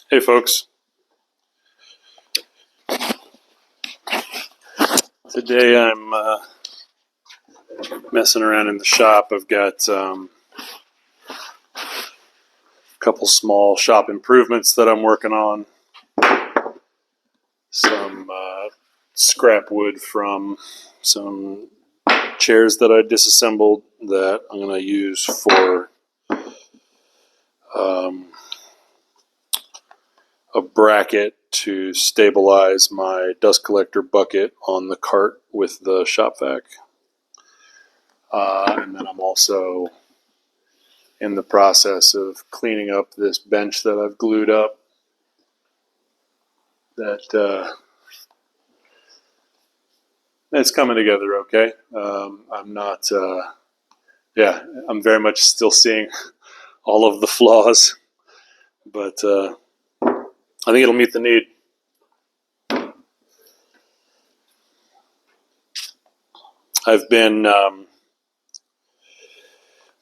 Hey folks, today I'm messing around in the shop. I've got a couple small shop improvements that I'm working on. Some scrap wood from some chairs that I disassembled that I'm going to use for a bracket to stabilize my dust collector bucket on the cart with the shop vac. And then I'm also in the process of cleaning up this bench that I've glued up. It's coming together okay. I'm not, I'm very much still seeing all of the flaws, but I think it'll meet the need. I've been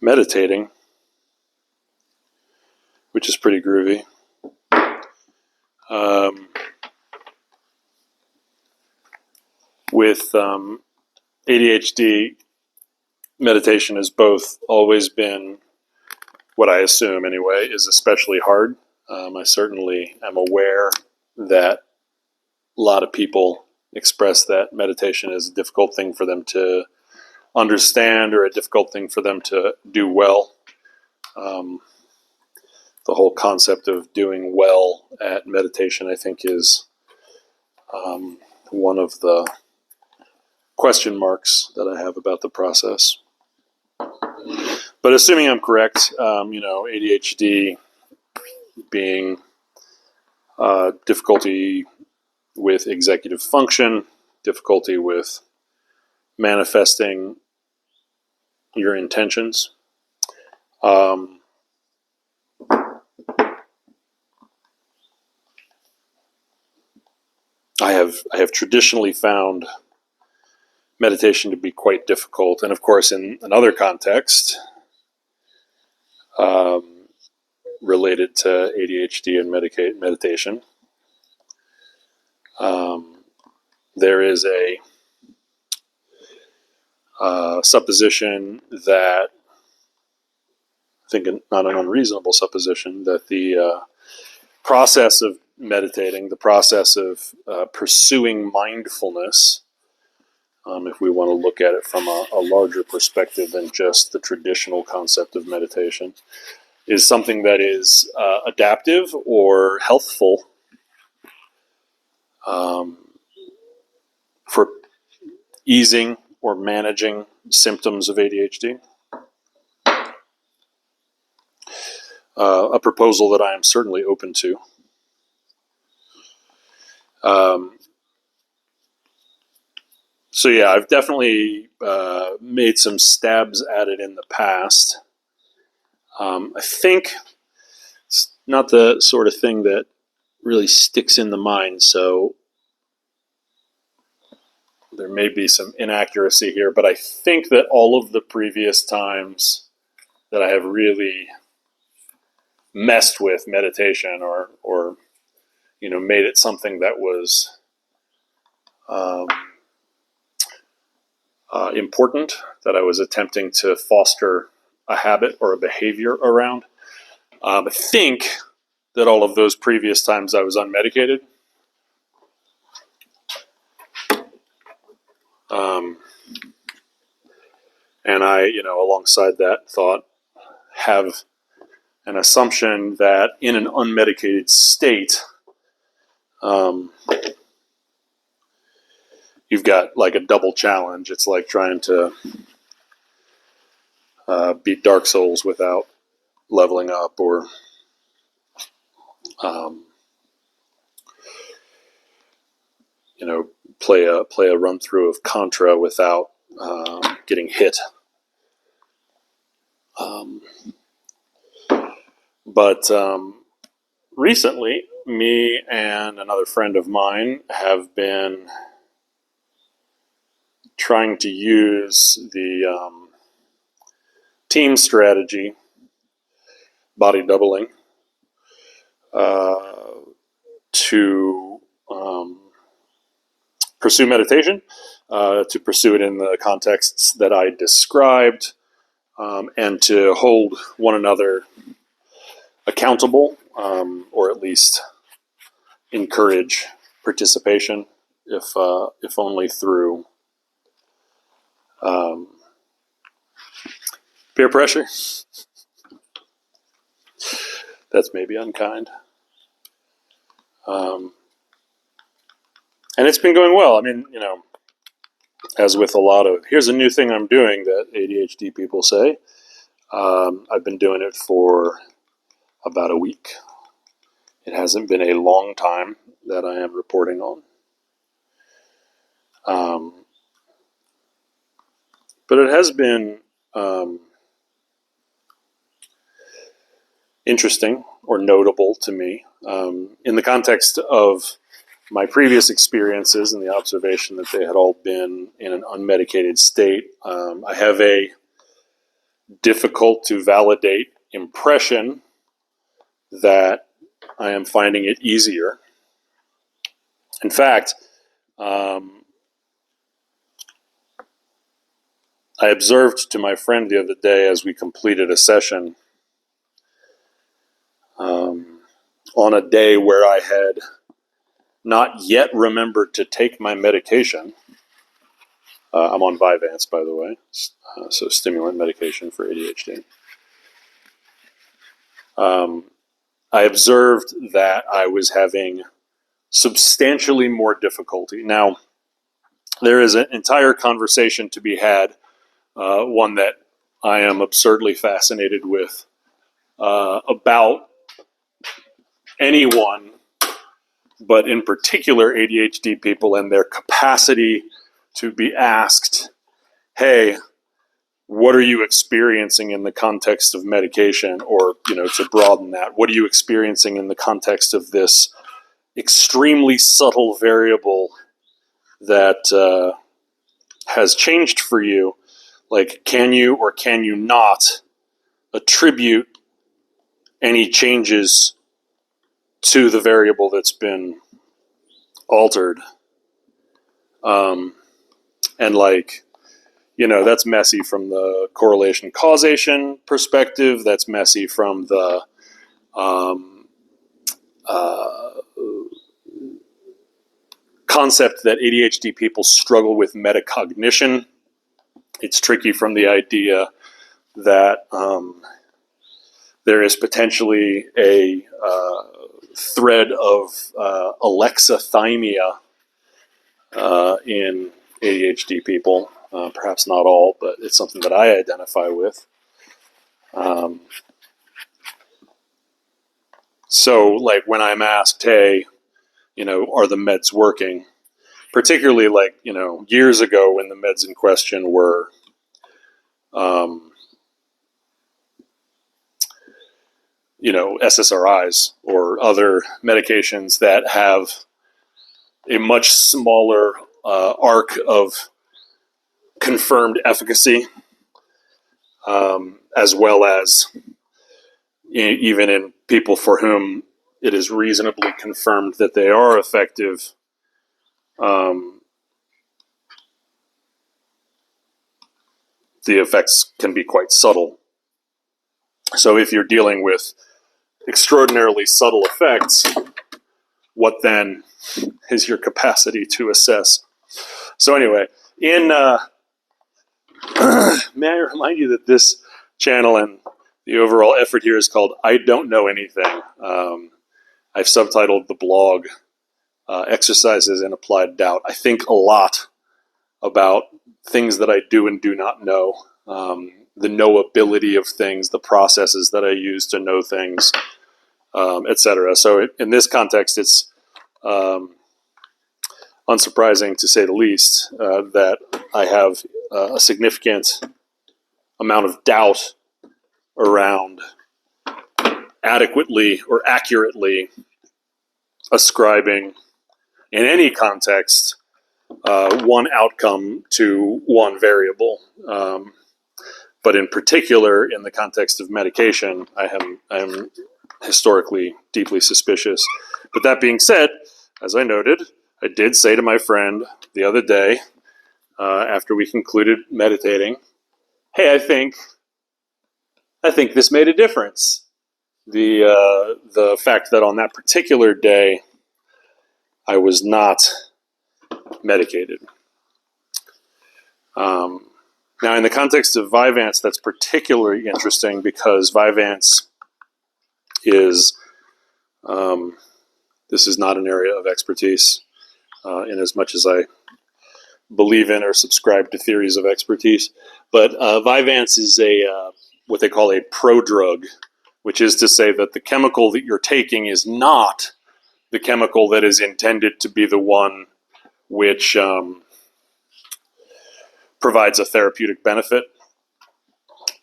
meditating, which is pretty groovy. With ADHD, meditation has both always been, what I assume anyway, is especially hard. I certainly am aware that a lot of people express that meditation is a difficult thing for them to understand or a difficult thing for them to do well. The whole concept of doing well at meditation, I think, is one of the question marks that I have about the process. But assuming I'm correct, ADHD being difficulty with executive function, difficulty with manifesting your intentions. I have traditionally found meditation to be quite difficult, and of course, in another context, related to ADHD and meditation, there is a supposition that, I think not an unreasonable supposition, that the process of meditating, the process of pursuing mindfulness, if we want to look at it from a larger perspective than just the traditional concept of meditation, is something that is adaptive or healthful for easing or managing symptoms of ADHD. A proposal that I am certainly open to. So yeah, I've definitely made some stabs at it in the past. I think it's not the sort of thing that really sticks in the mind, so there may be some inaccuracy here, but I think that all of the previous times that I have really messed with meditation or made it something that was important, that I was attempting to foster a habit or a behavior around. I think that all of those previous times I was unmedicated. And I, alongside that thought, have an assumption that in an unmedicated state, you've got like a double challenge. It's like trying to beat Dark Souls without leveling up, or play a run through of Contra without getting hit. But recently, me and another friend of mine have been trying to use the team strategy, body doubling, to pursue meditation, to pursue it in the contexts that I described, and to hold one another accountable, or at least encourage participation, if only through peer pressure. That's maybe unkind. And it's been going well. I mean, as with a lot of, here's a new thing I'm doing that ADHD people say. I've been doing it for about a week. It hasn't been a long time that I am reporting on. But it has been interesting or notable to me in the context of my previous experiences and the observation that they had all been in an unmedicated state. I have a difficult to validate impression that I am finding it easier. In fact, I observed to my friend the other day as we completed a session on a day where I had not yet remembered to take my medication. I'm on Vyvanse, by the way, so stimulant medication for ADHD. I observed that I was having substantially more difficulty. Now, there is an entire conversation to be had, one that I am absurdly fascinated with, about anyone, but in particular ADHD people and their capacity to be asked, hey, what are you experiencing in the context of medication? Or, to broaden that, what are you experiencing in the context of this extremely subtle variable that has changed for you? Like, can you or can you not attribute any changes to the variable that's been altered? And that's messy from the correlation causation perspective. That's messy from the concept that ADHD people struggle with metacognition. It's tricky from the idea that there is potentially a thread of alexithymia in ADHD people. Perhaps not all, but it's something that I identify with. So, like, when I'm asked, hey, are the meds working? Particularly, years ago when the meds in question were SSRIs or other medications that have a much smaller arc of confirmed efficacy, as well as even in people for whom it is reasonably confirmed that they are effective, the effects can be quite subtle. So if you're dealing with extraordinarily subtle effects, what then is your capacity to assess? So anyway, may I remind you that this channel and the overall effort here is called I Don't Know Anything. I've subtitled the blog Exercises in Applied Doubt. I think a lot about things that I do and do not know, the knowability of things, the processes that I use to know things, etc. So in this context, it's unsurprising, to say the least, that I have a significant amount of doubt around adequately or accurately ascribing, in any context, one outcome to one variable. But in particular, in the context of medication, I am historically deeply suspicious. But that being said, as I noted, I did say to my friend the other day, after we concluded meditating, hey, I think this made a difference. The fact that on that particular day I was not medicated. Now, in the context of Vyvanse, that's particularly interesting because Vyvanse is this is not an area of expertise, in as much as I believe in or subscribe to theories of expertise. But Vyvanse is a what they call a prodrug, which is to say that the chemical that you're taking is not the chemical that is intended to be the one which provides a therapeutic benefit.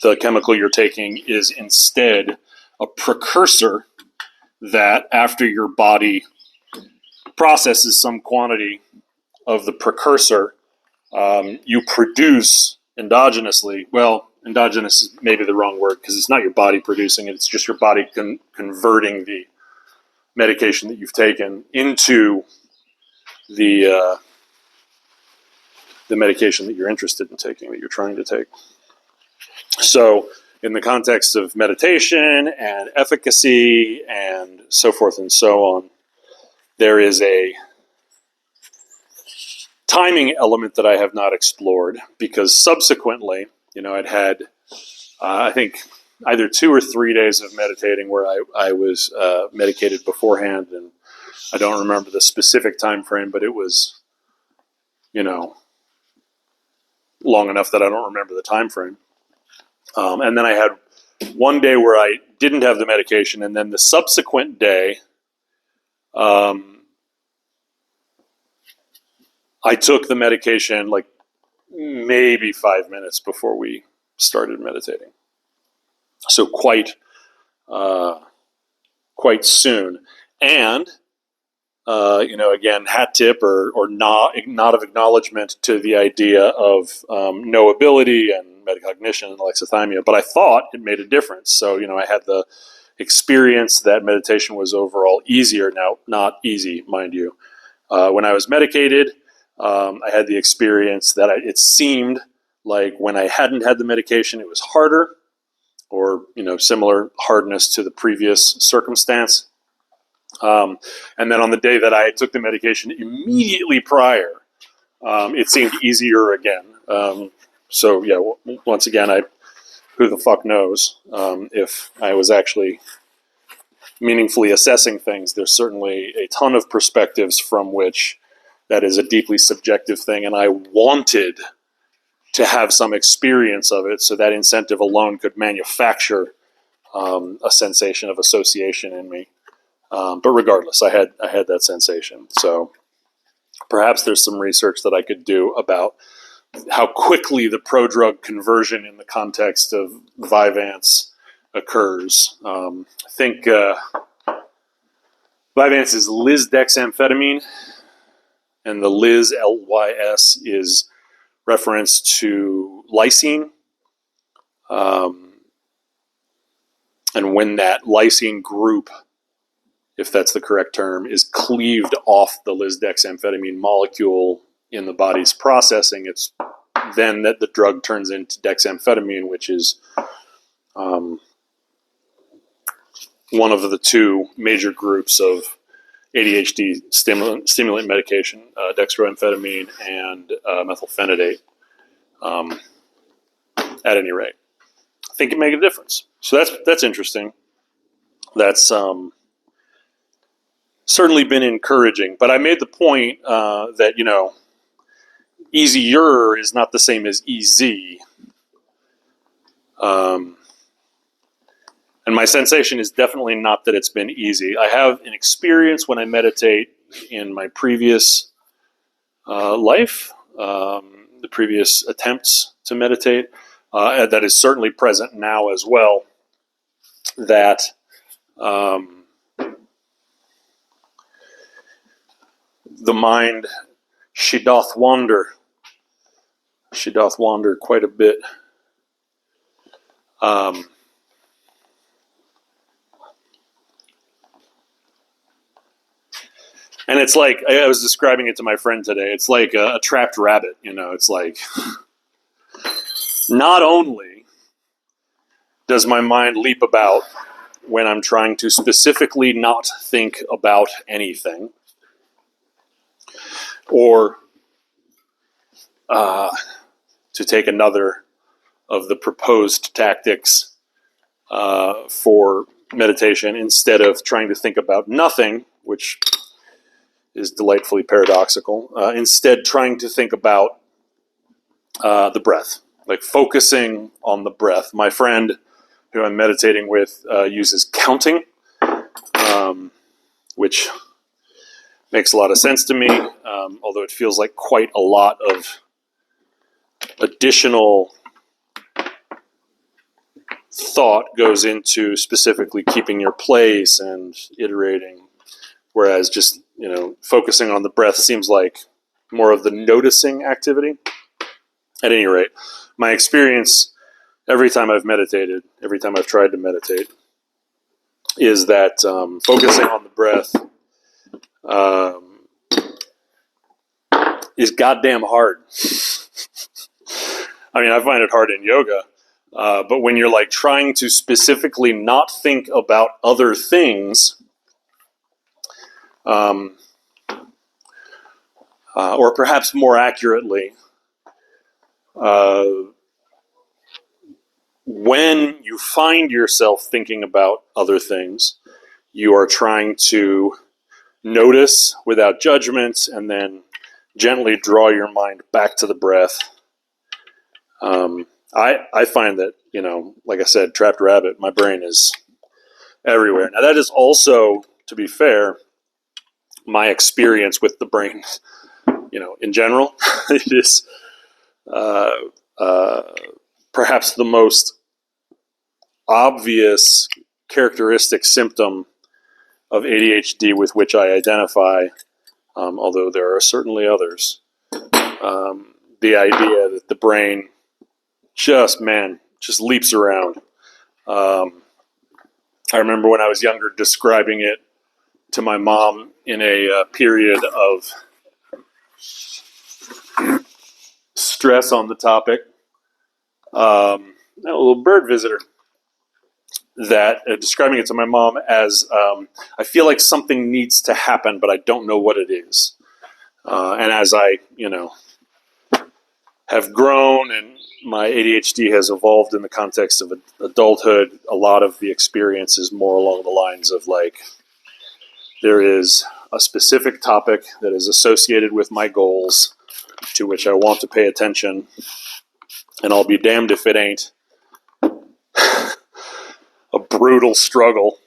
The chemical you're taking is instead a precursor that, after your body processes some quantity of the precursor, you produce endogenously. Well, endogenous is maybe the wrong word because it's not your body producing it. It's just your body converting the medication that you've taken into the medication that you're interested in taking, that you're trying to take. So, in the context of meditation and efficacy and so forth and so on, there is a timing element that I have not explored because subsequently, I'd had, I think, either 2 or 3 days of meditating where I was medicated beforehand, and I don't remember the specific time frame, but it was, long enough that I don't remember the time frame. And then I had one day where I didn't have the medication, and then the subsequent day, I took the medication like maybe 5 minutes before we started meditating. So quite soon. And, again, hat tip or nod of acknowledgement to the idea of knowability and metacognition and alexithymia. But I thought it made a difference. So, I had the experience that meditation was overall easier. Now, not easy, mind you. When I was medicated, I had the experience that it seemed like when I hadn't had the medication, it was harder, or similar hardness to the previous circumstance. And then on the day that I took the medication immediately prior, it seemed easier again. So yeah, once again, who the fuck knows if I was actually meaningfully assessing things. There's certainly a ton of perspectives from which that is a deeply subjective thing, and I wanted to have some experience of it, so that incentive alone could manufacture a sensation of association in me. But regardless, I had that sensation. So perhaps there's some research that I could do about how quickly the prodrug conversion in the context of Vyvanse occurs. I think Vyvanse is lisdexamphetamine, and the Liz, L-Y-S, is reference to lysine. And when that lysine group, if that's the correct term, is cleaved off the lisdexamphetamine molecule in the body's processing, it's then that the drug turns into dexamphetamine, which is one of the two major groups of ADHD stimulant medication, dextroamphetamine and methylphenidate. At any rate, I think it made a difference. So that's interesting. That's certainly been encouraging. But I made the point that easier is not the same as easy. And my sensation is definitely not that it's been easy. I have an experience when I meditate in my previous life, the previous attempts to meditate, that is certainly present now as well, that the mind, she doth wander quite a bit. it's like, I was describing it to my friend today. It's like a trapped rabbit, It's like, not only does my mind leap about when I'm trying to specifically not think about anything, or to take another of the proposed tactics for meditation, instead of trying to think about nothing, which is delightfully paradoxical, instead trying to think about the breath, like focusing on the breath. My friend who I'm meditating with uses counting, which makes a lot of sense to me, although it feels like quite a lot of additional thought goes into specifically keeping your place and iterating, whereas just, focusing on the breath seems like more of the noticing activity. At any rate, my experience every time I've meditated, every time I've tried to meditate, is that focusing on the breath is goddamn hard. I mean, I find it hard in yoga, but when you're like trying to specifically not think about other things, or perhaps more accurately, when you find yourself thinking about other things, you are trying to notice without judgment and then gently draw your mind back to the breath. I find that, like I said, trapped rabbit, my brain is everywhere. Now, that is also, to be fair, my experience with the brain, in general. It is perhaps the most obvious characteristic symptom of ADHD with which I identify, although there are certainly others. The idea that the brain just leaps around. I remember when I was younger describing it to my mom in a period of stress on the topic. A little bird visitor. That describing it to my mom as I feel like something needs to happen, but I don't know what it is. And as I, have grown and my ADHD has evolved in the context of adulthood, a lot of the experience is more along the lines of like, there is a specific topic that is associated with my goals to which I want to pay attention, and I'll be damned if it ain't a brutal struggle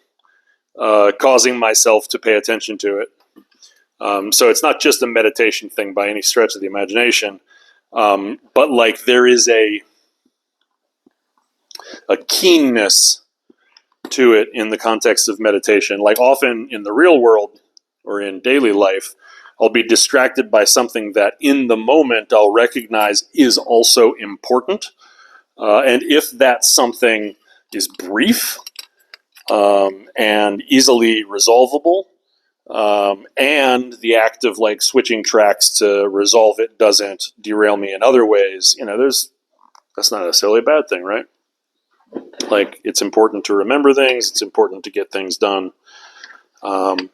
causing myself to pay attention to it. So it's not just a meditation thing by any stretch of the imagination, but like there is a keenness to it in the context of meditation. Like often in the real world or in daily life, I'll be distracted by something that in the moment I'll recognize is also important. And if that something is brief and easily resolvable, and the act of like switching tracks to resolve it doesn't derail me in other ways, that's not necessarily a bad thing, right? Like, it's important to remember things, it's important to get things done, and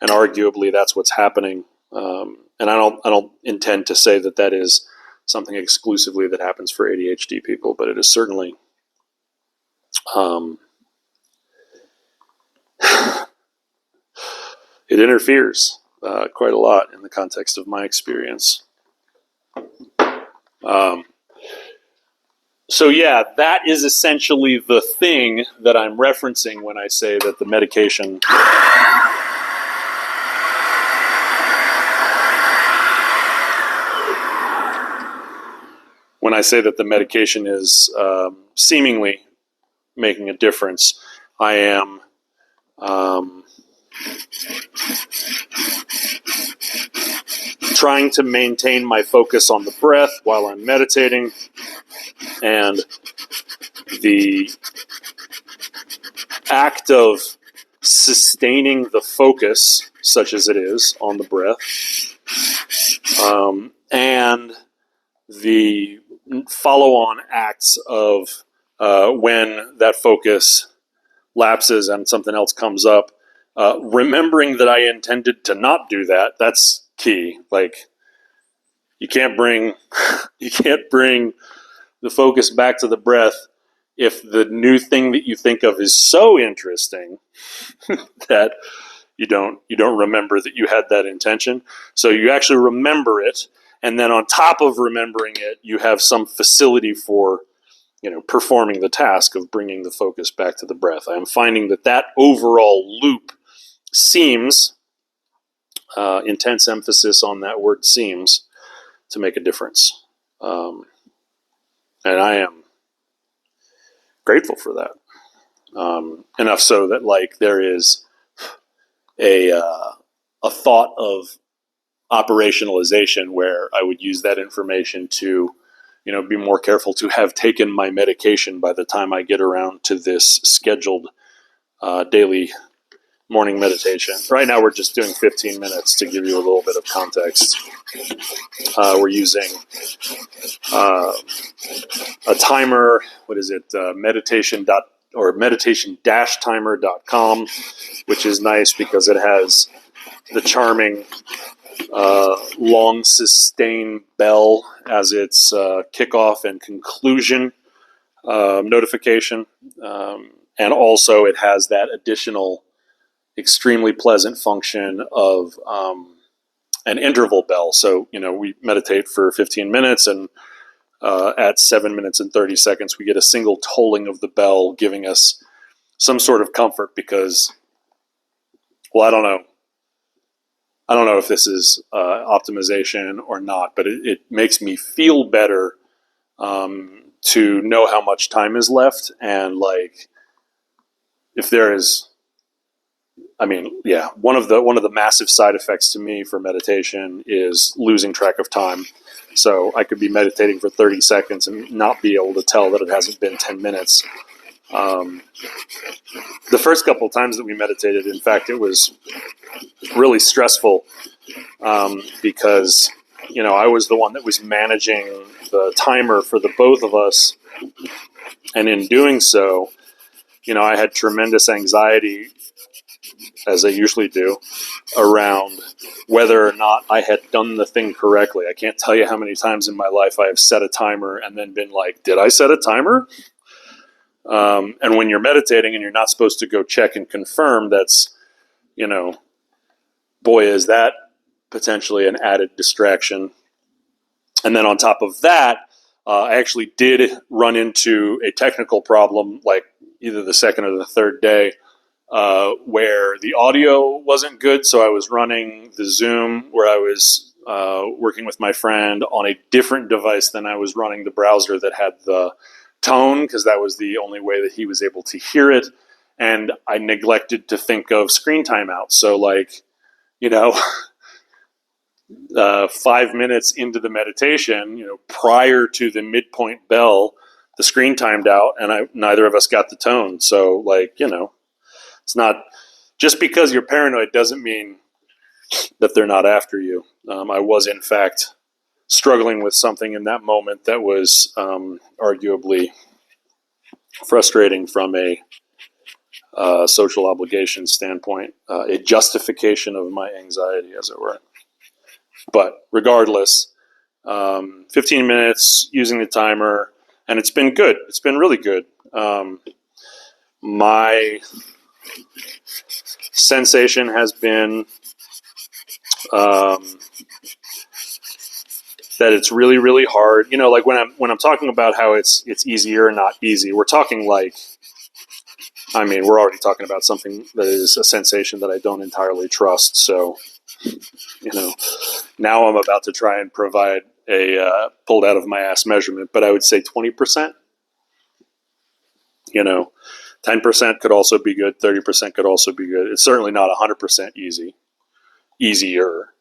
arguably that's what's happening. And I don't intend to say that that is something exclusively that happens for ADHD people, but it is certainly it interferes quite a lot in the context of my experience. So yeah, that is essentially the thing that I'm referencing when I say that the medication is seemingly making a difference. I am trying to maintain my focus on the breath while I'm meditating, and the act of sustaining the focus, such as it is, on the breath, and the follow-on acts of when that focus lapses and something else comes up. Remembering that I intended to not do that, that's key. Like, you can't bring the focus back to the breath if the new thing that you think of is so interesting that you don't remember that you had that intention. So you actually remember it, and then on top of remembering it, you have some facility for performing the task of bringing the focus back to the breath. I am finding that overall loop seems, intense emphasis on that word seems, to make a difference. And I am grateful for that. Enough so that, like, there is a thought of operationalization where I would use that information to, be more careful to have taken my medication by the time I get around to this scheduled daily morning meditation. Right now we're just doing 15 minutes to give you a little bit of context. We're using a timer. What is it? meditation-timer.com, which is nice because it has the charming long sustain bell as its kickoff and conclusion notification. And also it has that additional extremely pleasant function of an interval bell. So, we meditate for 15 minutes, and at 7 minutes and 30 seconds, we get a single tolling of the bell, giving us some sort of comfort because, well, I don't know if this is optimization or not, but it makes me feel better to know how much time is left. And, like, if there is, one of the massive side effects to me for meditation is losing track of time. So I could be meditating for 30 seconds and not be able to tell that it hasn't been 10 minutes. The first couple of times that we meditated, in fact, it was really stressful because, I was the one that was managing the timer for the both of us. And in doing so, I had tremendous anxiety, as I usually do, around whether or not I had done the thing correctly. I can't tell you how many times in my life I have set a timer and then been like, did I set a timer? And when you're meditating and you're not supposed to go check and confirm, that's, boy, is that potentially an added distraction. And then on top of that, I actually did run into a technical problem, like either the second or the third day, where the audio wasn't good. So I was running the Zoom where I was working with my friend on a different device than I was running the browser that had the tone, because that was the only way that he was able to hear it. And I neglected to think of screen timeout. So, like, 5 minutes into the meditation, prior to the midpoint bell, the screen timed out and neither of us got the tone. So, like, it's not just because you're paranoid doesn't mean that they're not after you. I was, in fact, struggling with something in that moment that was arguably frustrating from a social obligation standpoint, a justification of my anxiety, as it were. But regardless, 15 minutes using the timer, and it's been good. It's been really good. My sensation has been that it's really, really hard. Like when I'm talking about how it's easier and not easy, we're talking like, we're already talking about something that is a sensation that I don't entirely trust. So, now I'm about to try and provide a pulled out of my ass measurement, but I would say 20%. 10% could also be good. 30% could also be good. It's certainly not 100% easier.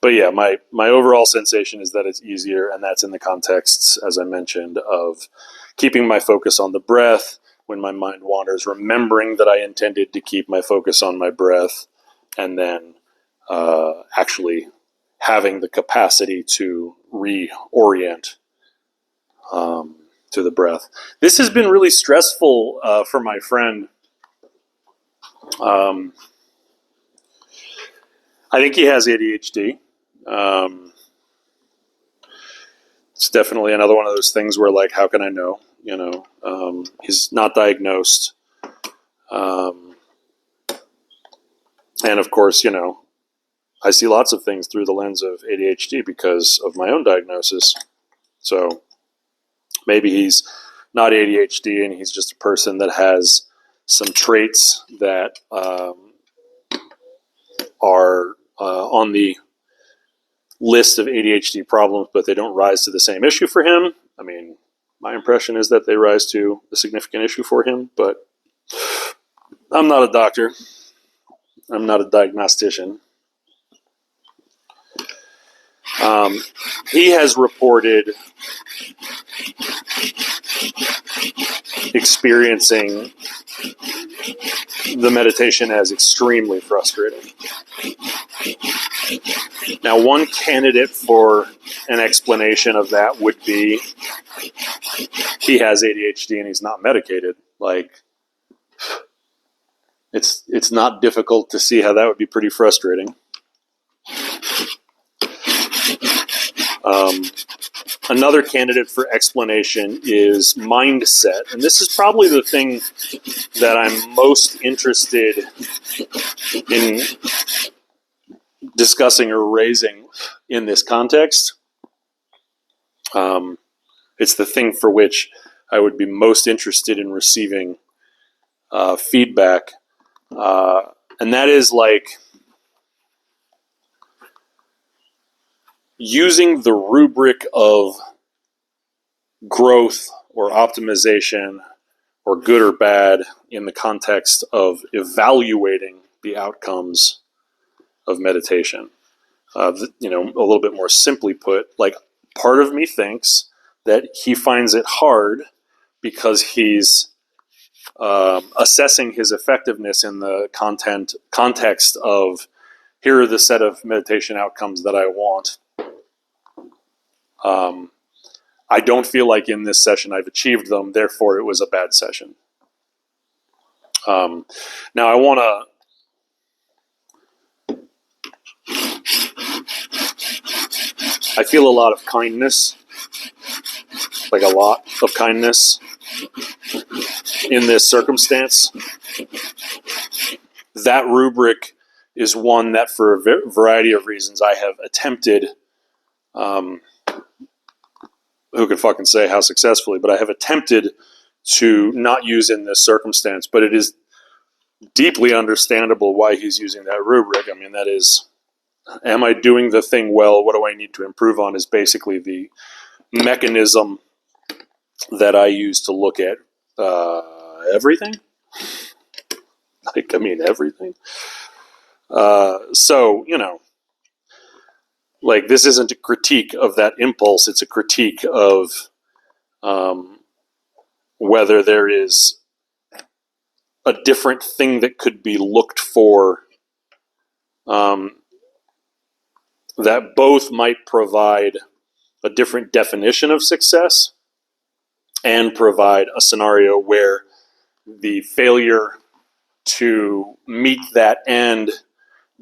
But yeah, my overall sensation is that it's easier, and that's in the context, as I mentioned, of keeping my focus on the breath, when my mind wanders, remembering that I intended to keep my focus on my breath, and then actually having the capacity to reorient to the breath. This has been really stressful for my friend. I think he has ADHD. It's definitely another one of those things where, like, how can I know? He's not diagnosed. And of course, I see lots of things through the lens of ADHD because of my own diagnosis. So maybe he's not ADHD and he's just a person that has some traits that are on the list of ADHD problems, but they don't rise to the same issue for him. I mean, my impression is that they rise to a significant issue for him, but I'm not a doctor. I'm not a diagnostician. He has reported experiencing the meditation as extremely frustrating. Now, one candidate for an explanation of that would be he has ADHD and he's not medicated. Like, it's not difficult to see how that would be pretty frustrating. Another candidate for explanation is mindset. And this is probably the thing that I'm most interested in discussing or raising in this context. It's the thing for which I would be most interested in receiving feedback. And that is like using the rubric of growth or optimization or good or bad in the context of evaluating the outcomes of meditation. A little bit more simply put, like, part of me thinks that he finds it hard because he's assessing his effectiveness in the context of, here are the set of meditation outcomes that I want. I don't feel like in this session I've achieved them, therefore it was a bad session. Now I feel a lot of kindness, like a lot of kindness in this circumstance. That rubric is one that, for a variety of reasons, I have attempted, who can fucking say how successfully, but I have attempted to not use in this circumstance. But it is deeply understandable why he's using that rubric. I mean, that is, am I doing the thing well? What do I need to improve on? Is basically the mechanism that I use to look at everything. Everything. So, like, this isn't a critique of that impulse. It's a critique of whether there is a different thing that could be looked for that both might provide a different definition of success and provide a scenario where the failure to meet that end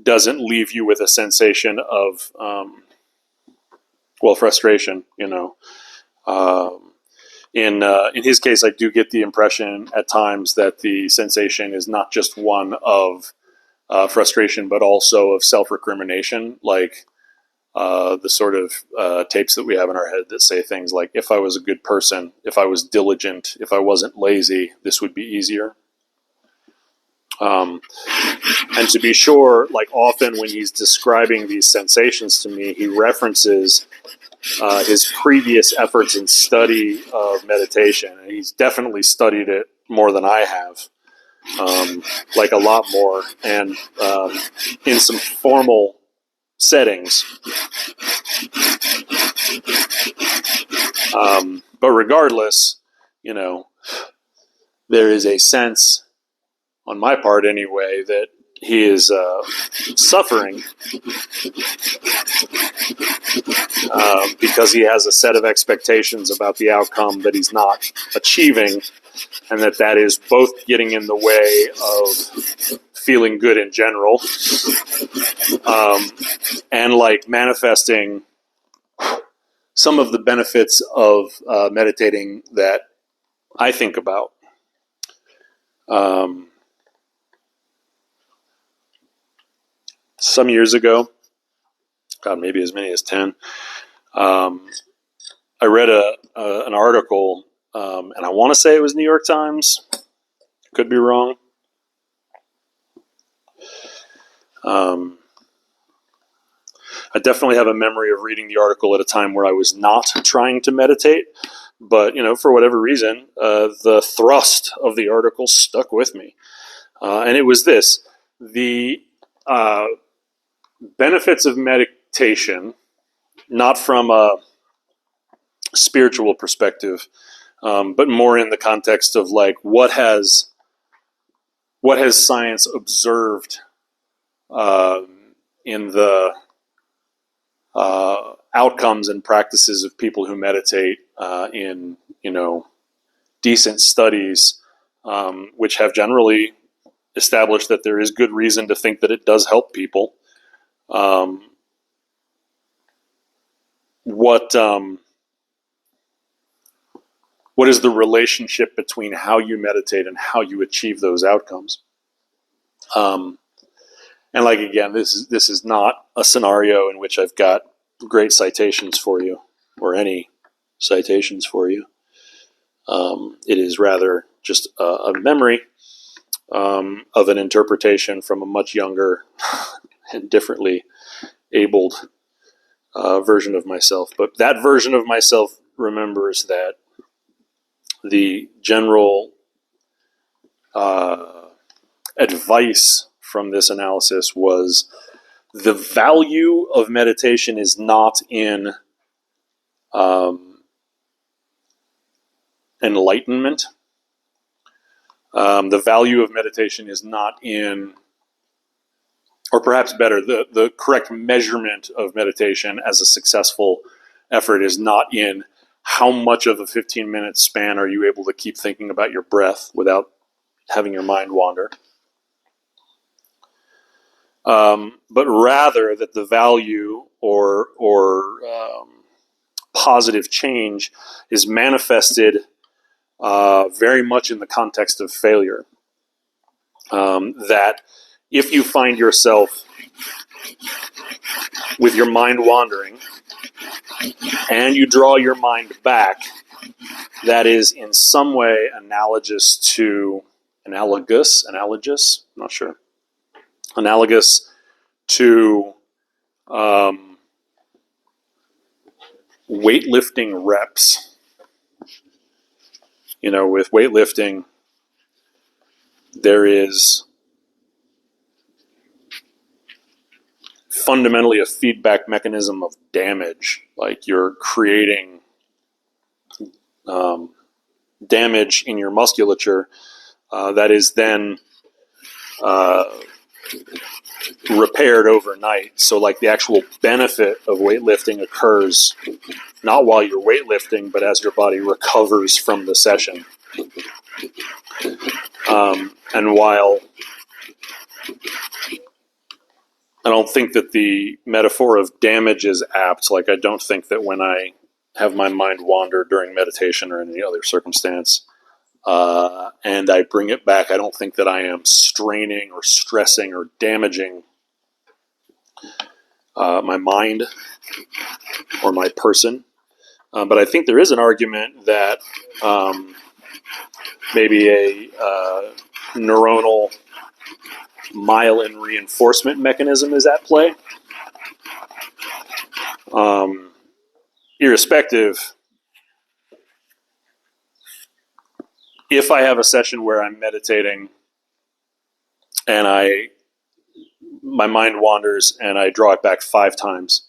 doesn't leave you with a sensation of, frustration, In his case, I do get the impression at times that the sensation is not just one of frustration, but also of self-recrimination, like the sort of tapes that we have in our head that say things like, if I was a good person, if I was diligent, if I wasn't lazy, this would be easier. And to be sure, like, often when he's describing these sensations to me, he references his previous efforts in study of meditation. And he's definitely studied it more than I have, like a lot more, and in some formal settings. But regardless, there is a sense, on my part anyway, that he is suffering because he has a set of expectations about the outcome that he's not achieving, and that is both getting in the way of feeling good in general, and like manifesting some of the benefits of meditating that I think about. Some years ago, God, maybe as many as 10, I read an article, and I want to say it was New York Times. Could be wrong. I definitely have a memory of reading the article at a time where I was not trying to meditate, but for whatever reason, the thrust of the article stuck with me, and it was this: the benefits of meditation, not from a spiritual perspective, but more in the context of like what has science observed in the outcomes and practices of people who meditate in decent studies, which have generally established that there is good reason to think that it does help people. What is the relationship between how you meditate and how you achieve those outcomes? And like, again, this is not a scenario in which I've got great citations for you, or any citations for you. It is rather just a memory of an interpretation from a much younger and differently abled version of myself. But that version of myself remembers that the general advice from this analysis was the value of meditation is not in enlightenment. The value of meditation is not in, or perhaps better, the correct measurement of meditation as a successful effort is not in how much of a 15-minute span are you able to keep thinking about your breath without having your mind wander. But rather that the value or positive change is manifested very much in the context of failure. That if you find yourself with your mind wandering and you draw your mind back, that is in some way analogous, not sure, analogous to weightlifting reps. With weightlifting, there is fundamentally a feedback mechanism of damage. Like you're creating damage in your musculature that is then repaired overnight. So like the actual benefit of weightlifting occurs not while you're weightlifting, but as your body recovers from the session. And while I don't think that the metaphor of damage is apt, like I don't think that when I have my mind wander during meditation or in any other circumstance, and I bring it back, I don't think that I am straining or stressing or damaging my mind or my person. But I think there is an argument that maybe a neuronal myelin reinforcement mechanism is at play. Irrespective, if I have a session where I'm meditating and my mind wanders and I draw it back 5 times,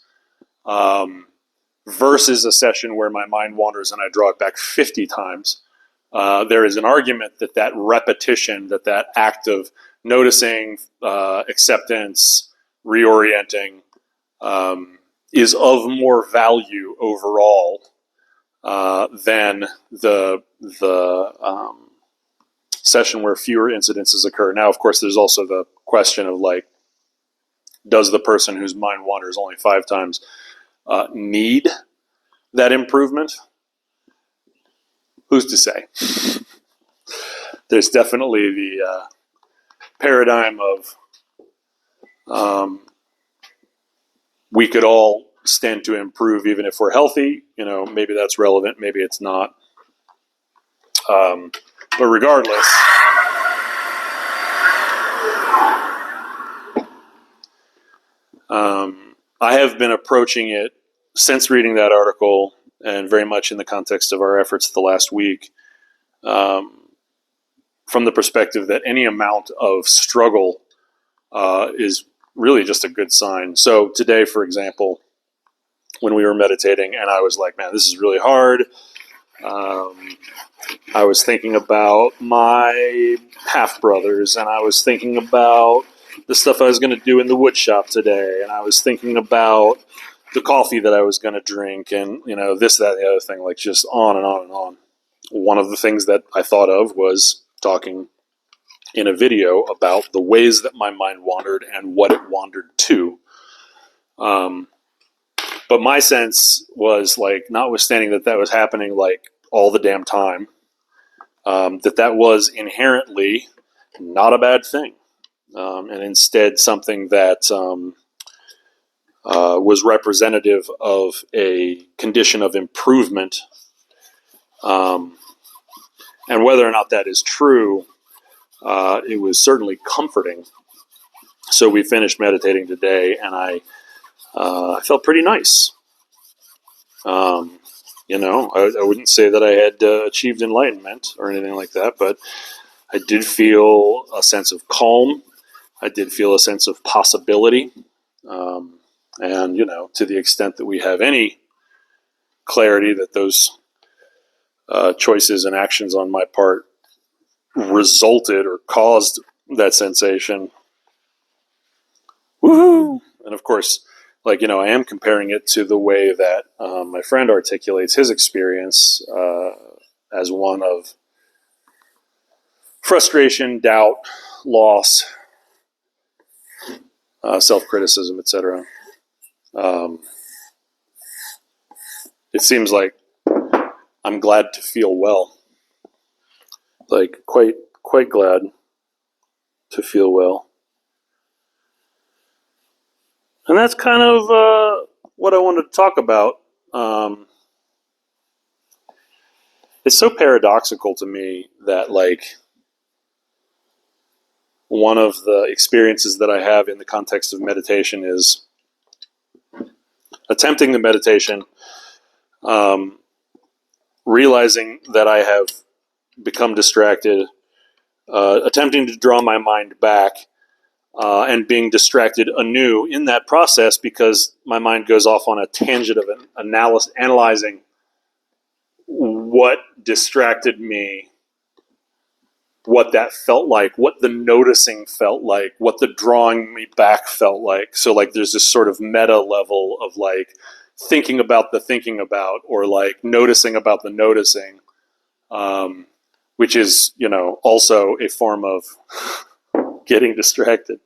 versus a session where my mind wanders and I draw it back 50 times, there is an argument that that repetition, that act of noticing, acceptance, reorienting, is of more value overall than the session where fewer incidences occur. Now, of course, there's also the question of like, does the person whose mind wanders only 5 times need that improvement? Who's to say? There's definitely the paradigm of we could all stand to improve even if we're healthy. Maybe that's relevant, maybe it's not. But regardless, I have been approaching it since reading that article, and very much in the context of our efforts the last week, from the perspective that any amount of struggle is really just a good sign. So today, for example, when we were meditating and I was like, man, this is really hard. I was thinking about my half-brothers, and I was thinking about the stuff I was going to do in the wood shop today, and I was thinking about the coffee that I was going to drink, and this, that, and the other thing, like just on and on and on. One of the things that I thought of was talking in a video about the ways that my mind wandered and what it wandered to. But my sense was, like, notwithstanding that was happening like all the damn time, that was inherently not a bad thing, and instead something that was representative of a condition of improvement. And whether or not that is true, it was certainly comforting. So we finished meditating today, and I felt pretty nice. I wouldn't say that I had achieved enlightenment or anything like that, but I did feel a sense of calm. I did feel a sense of possibility. And, to the extent that we have any clarity that those choices and actions on my part resulted or caused that sensation, woohoo! And of course, I am comparing it to the way that my friend articulates his experience as one of frustration, doubt, loss, self-criticism, etc. It seems like I'm glad to feel well, like quite glad to feel well. And that's kind of what I wanted to talk about. It's so paradoxical to me that, one of the experiences that I have in the context of meditation is attempting the meditation, realizing that I have become distracted, attempting to draw my mind back, and being distracted anew in that process because my mind goes off on a tangent of analyzing what distracted me, what that felt like, what the noticing felt like, what the drawing me back felt like. So there's this sort of meta level of thinking about the thinking about, or noticing about the noticing, which is, also a form of getting distracted.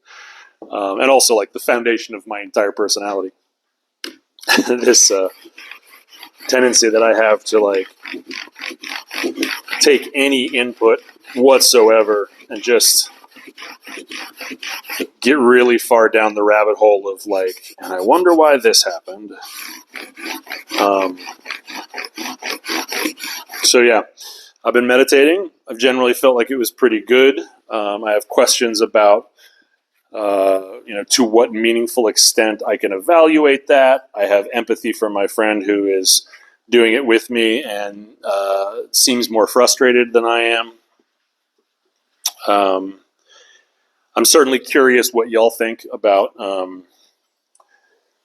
And also the foundation of my entire personality. This tendency that I have to take any input whatsoever and just get really far down the rabbit hole of and I wonder why this happened. So yeah, I've been meditating. I've generally felt like it was pretty good. I have questions about to what meaningful extent I can evaluate that. I have empathy for my friend who is doing it with me and seems more frustrated than I am. I'm certainly curious what y'all think about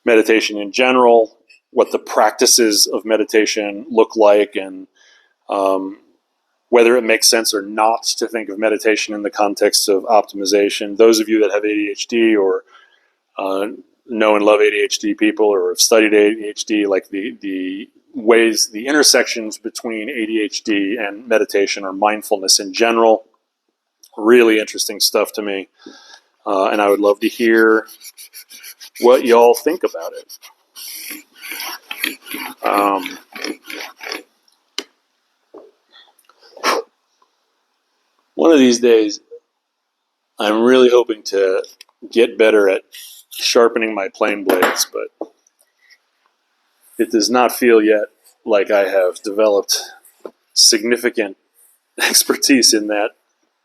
meditation in general, what the practices of meditation look like, and whether it makes sense or not to think of meditation in the context of optimization. Those of you that have ADHD or know and love ADHD people or have studied ADHD, like the ways, the intersections between ADHD and meditation or mindfulness in general, really interesting stuff to me. And I would love to hear what y'all think about it. One of these days, I'm really hoping to get better at sharpening my plane blades, but it does not feel yet like I have developed significant expertise in that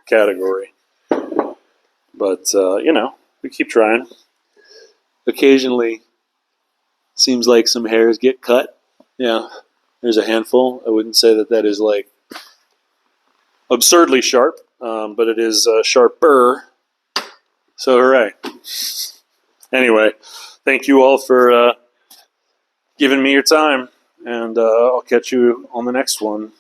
category. But, we keep trying. Occasionally, seems like some hairs get cut. Yeah, there's a handful. I wouldn't say that is like absurdly sharp, but it is sharper. So hooray. Anyway, thank you all for giving me your time, and I'll catch you on the next one.